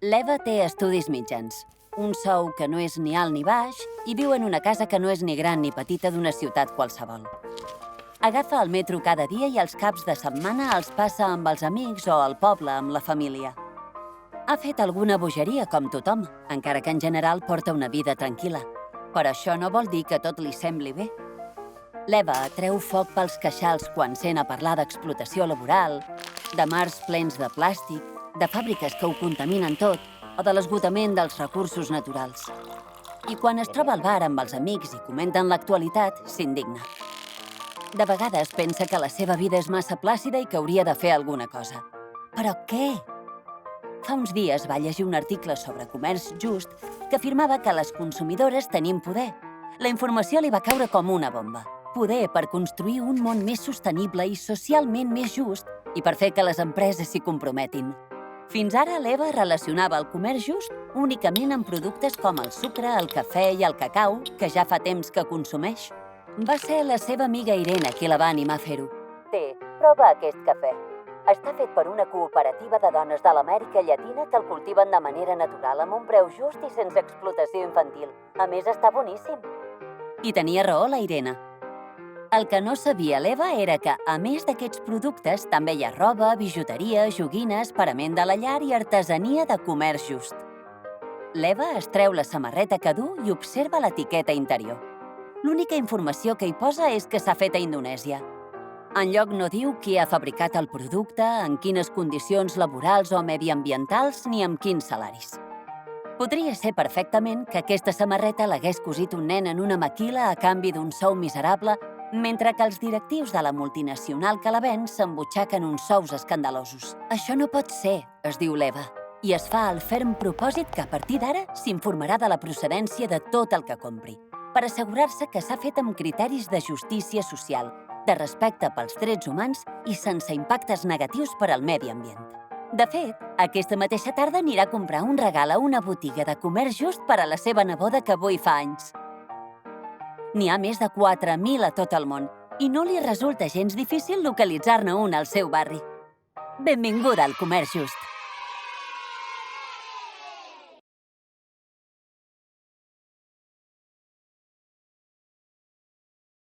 L'Eva té estudis mitjans, un sou que no és ni alt ni baix i viu en una casa que no és ni gran ni petita d'una ciutat qualsevol. Agafa el metro cada dia i els caps de setmana els passa amb els amics o al poble amb la família. Ha fet alguna bogeria com tothom, encara que en general porta una vida tranquil·la. Però això no vol dir que tot li sembli bé. L'Eva treu foc pels queixals quan sent a parlar d'explotació laboral, de mars plens de plàstic, de fàbriques que ho contaminen tot o de l'esgotament dels recursos naturals. I quan es troba al bar amb els amics i comenten l'actualitat, s'indigna. De vegades pensa que la seva vida és massa plàcida i que hauria de fer alguna cosa. Però què? Fa uns dies va llegir un article sobre comerç just que afirmava que les consumidores tenim poder. La informació li va caure com una bomba. Poder per construir un món més sostenible i socialment més just i per fer que les empreses s'hi comprometin. Fins ara, l'Eva relacionava el comerç just únicament amb productes com el sucre, el cafè i el cacau, que ja fa temps que consumeix. Va ser la seva amiga Irene qui la va animar a fer-ho. Té, prova aquest cafè. Està fet per una cooperativa de dones de l'Amèrica Llatina que el cultiven de manera natural, amb un preu just i sense explotació infantil. A més, està boníssim. I tenia raó la Irene. El que no sabia l'Eva era que, a més d'aquests productes, també hi ha roba, bijuteria, joguines, parament de la llar i artesania de comerç just. L'Eva es treu la samarreta que du i observa l'etiqueta interior. L'única informació que hi posa és que s'ha fet a Indonèsia. Enlloc no diu qui ha fabricat el producte, en quines condicions laborals o mediambientals ni amb quins salaris. Podria ser perfectament que aquesta samarreta l'hagués cosit un nen en una maquila a canvi d'un sou miserable, mentre que els directius de la multinacional que la ven s'embutxaquen uns sous escandalosos. Això no pot ser, es diu l'Eva, i es fa el ferm propòsit que a partir d'ara s'informarà de la procedència de tot el que compri, per assegurar-se que s'ha fet amb criteris de justícia social, de respecte pels drets humans i sense impactes negatius per al medi ambient. De fet, aquesta mateixa tarda anirà a comprar un regal a una botiga de comerç just per a la seva neboda que avui fa anys. N'hi ha més de 4.000 a tot el món i no li resulta gens difícil localitzar-ne un al seu barri. Benvinguda al comerç just!